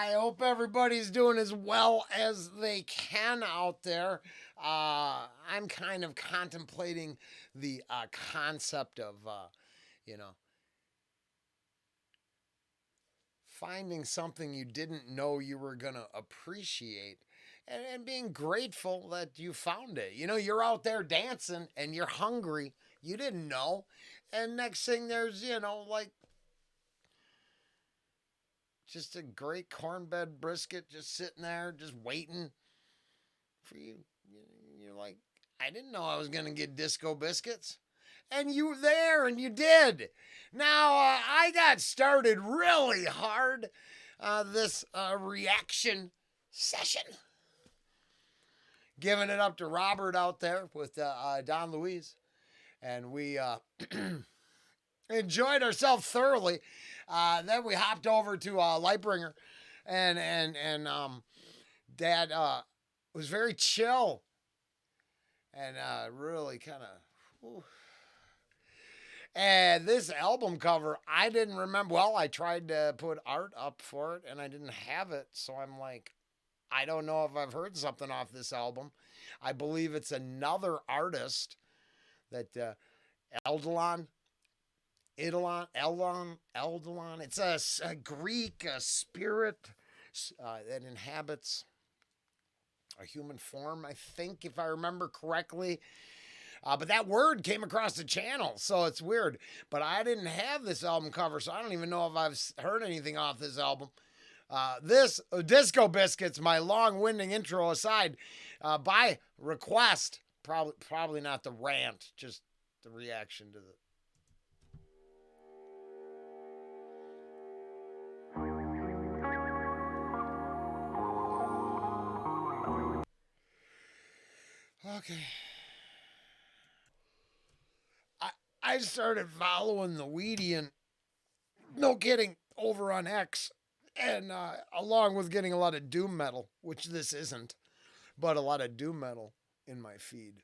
I hope everybody's doing as well as they can out there. I'm kind of contemplating the concept of, you know, finding something you didn't know you were going to appreciate and being grateful that you found it. You know, you're out there dancing and you're hungry. You didn't know. And next thing there's, like just a great cornbread brisket just sitting there, just waiting for you. You're like, I didn't know I was going to get disco biscuits. And you were there and you did. Now, I got started really hard this reaction session. Giving it up to Robert out there with Don Luis. And we enjoyed ourselves thoroughly. Then we hopped over to Lightbringer. And Dad was very chill. And really kind of... And this album cover, I didn't remember. Well, I tried to put art up for it, and I didn't have it. So I'm like, I don't know if I've heard something off this album. I believe it's another artist that Eldalon. It's a Greek spirit that inhabits a human form, I think, if I remember correctly. But that word came across the channel, so it's weird. But I didn't have this album cover, so I don't even know if I've heard anything off this album. This Disco Biscuits, my long-winding intro aside, by request, probably not the rant, just the reaction to the... Okay. I started following the Weedian, no kidding, over on X, and along with getting a lot of doom metal, which this isn't, but a lot of doom metal in my feed.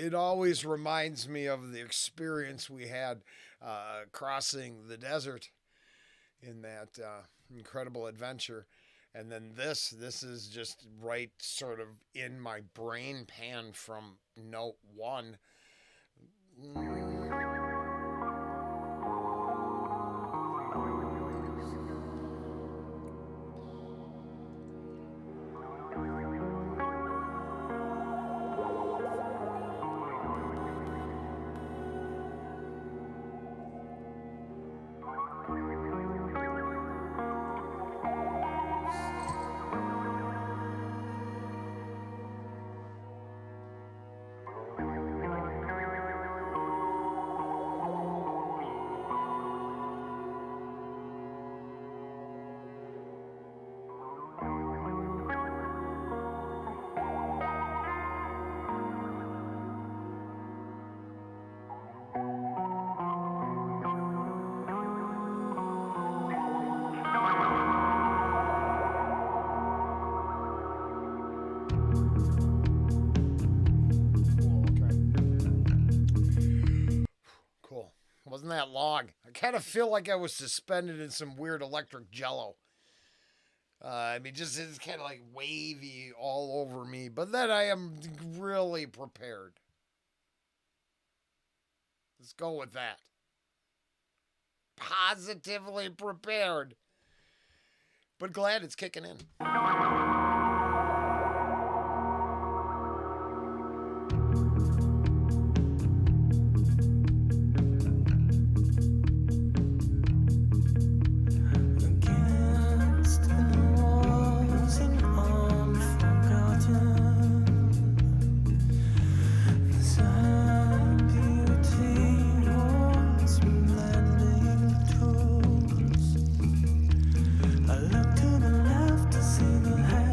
It always reminds me of the experience we had crossing the desert in that incredible adventure. And then this is just right sort of in my brain pan from note one. Wasn't that long. I kind of feel like I was suspended in some weird electric jello. Just it's kind of like wavy all over me. But then I am really prepared. Let's go with that. Positively prepared. But glad it's kicking in. I look to the left to see the head.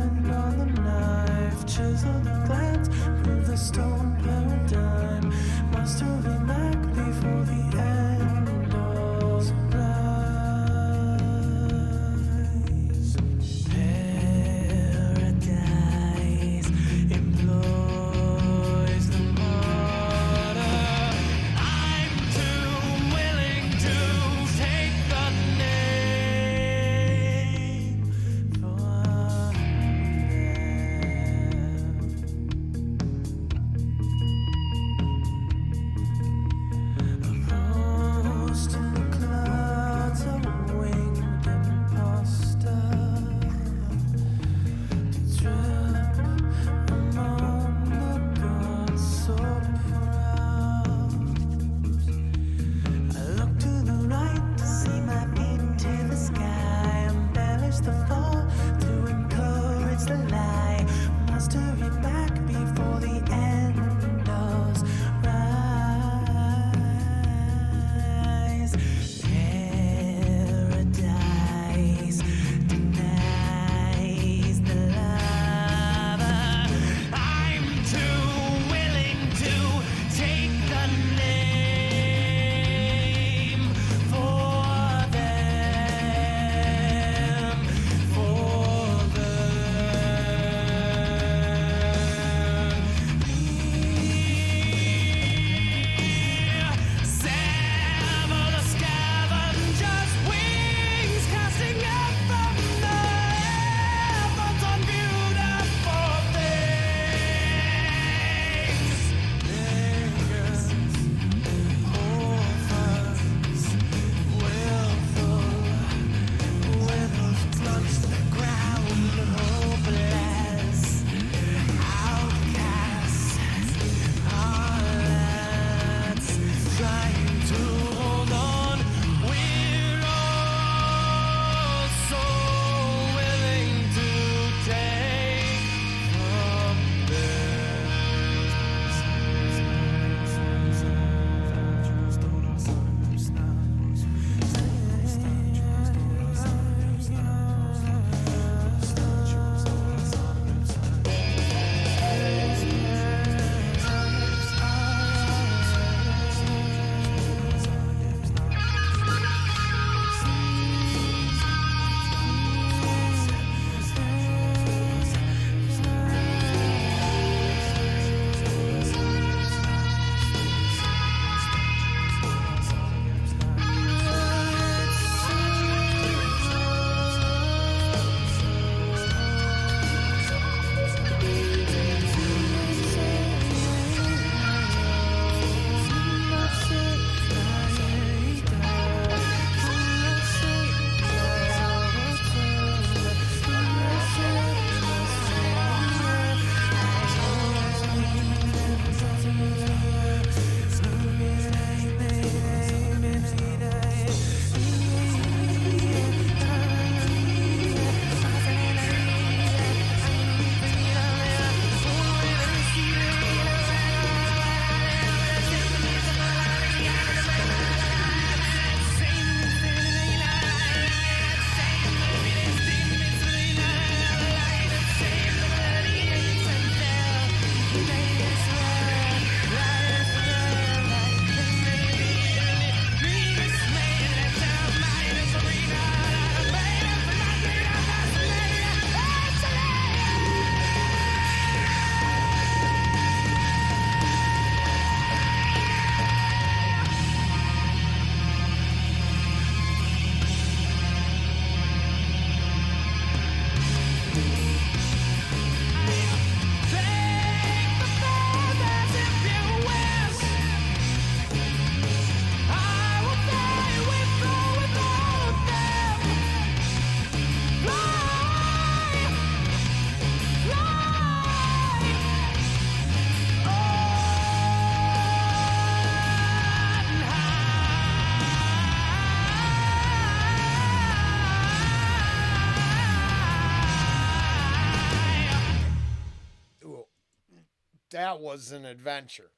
That was an adventure.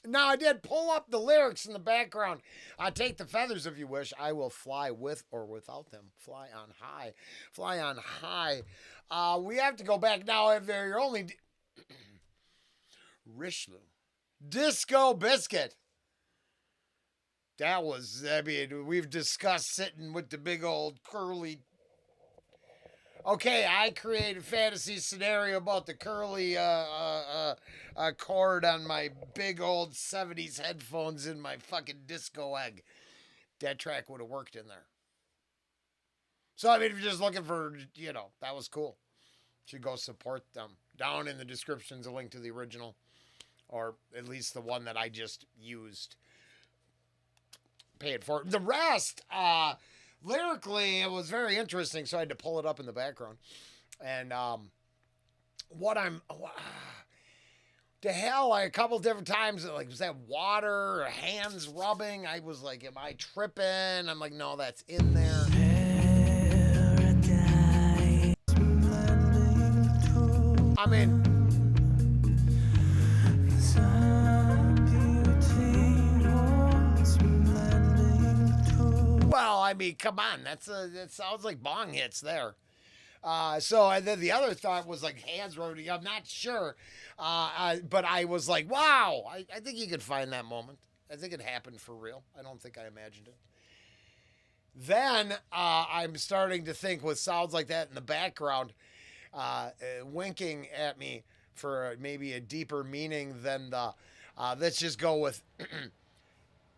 Now, I did pull up the lyrics in the background. Take the feathers if you wish. I will fly with or without them. Fly on high. Fly on high. We have to go back now if they're only... Rishloo. Disco Biscuit. That was, I mean, we've discussed sitting with the big old curly... Okay, I created a fantasy scenario about the curly cord on my big old 70s headphones in my fucking disco egg. That track would have worked in there. So, I mean, if you're just looking for, that was cool. You should go support them. Down in the description is a link to the original, or at least the one that I just used. Pay it for. The rest, lyrically, it was very interesting, so I had to pull it up in the background. And to hell, a couple different times, like, was that water or hands rubbing? I was like, am I tripping? I'm like, no, that's in there. I mean... Well, I mean, come on. That sounds like bong hits there. So and then the other thought was like hands rubbing. I'm not sure. But I was like, wow. I think you could find that moment. I think it happened for real. I don't think I imagined it. Then I'm starting to think with sounds like that in the background, winking at me for maybe a deeper meaning than the, let's just go with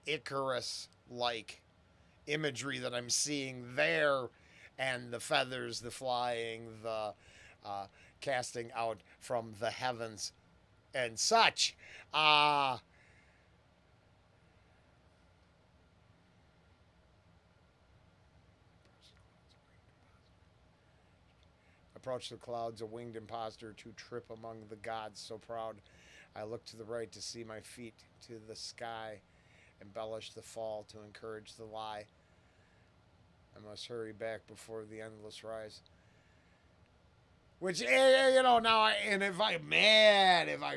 Icarus-like imagery that I'm seeing there, and the feathers, the flying, the casting out from the heavens and such. Approach the clouds, a winged impostor to trip among the gods so proud. I look to the right to see my feet, to the sky, embellish the fall to encourage the lie. I must hurry back before the endless rise. Which, now, and if I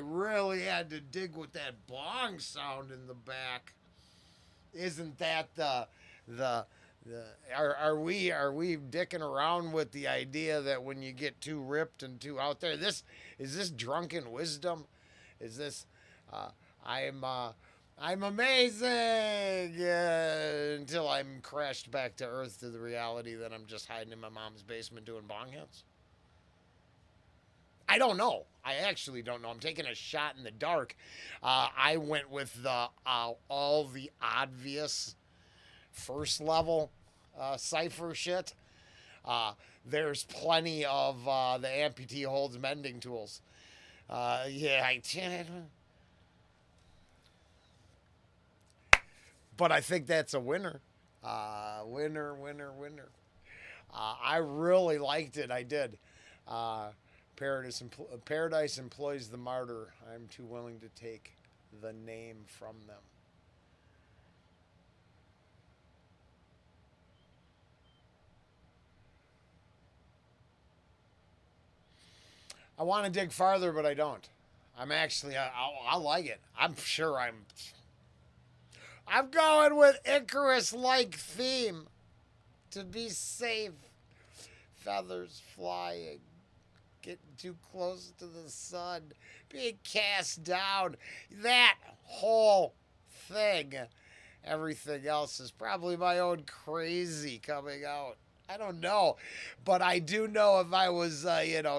really had to dig with that bong sound in the back, isn't that are we dicking around with the idea that when you get too ripped and too out there, is this drunken wisdom? Is this, I'm amazing until I'm crashed back to earth to the reality that I'm just hiding in my mom's basement doing bong hits? I don't know. I actually don't know. I'm taking a shot in the dark. I went with all the obvious first level cipher shit. There's plenty of the amputee holds mending tools. Yeah, I did. But I think that's a winner. Winner. I really liked it. I did. Paradise employs the martyr. I'm too willing to take the name from them. I want to dig farther, but I don't. I'm actually, I like it. I'm sure I'm going with Icarus-like theme. To be safe. Feathers flying. Getting too close to the sun. Being cast down. That whole thing. Everything else is probably my own crazy coming out. I don't know. But I do know if I was,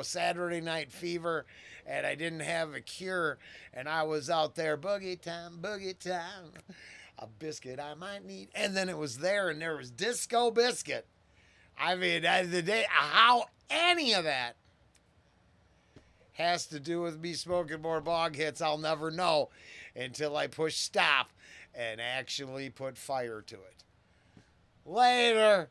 Saturday Night Fever and I didn't have a cure and I was out there, boogie time, a biscuit I might need. And then it was there and there was Disco Biscuit. I mean, how any of that has to do with me smoking more bong hits, I'll never know until I push stop and actually put fire to it. Later.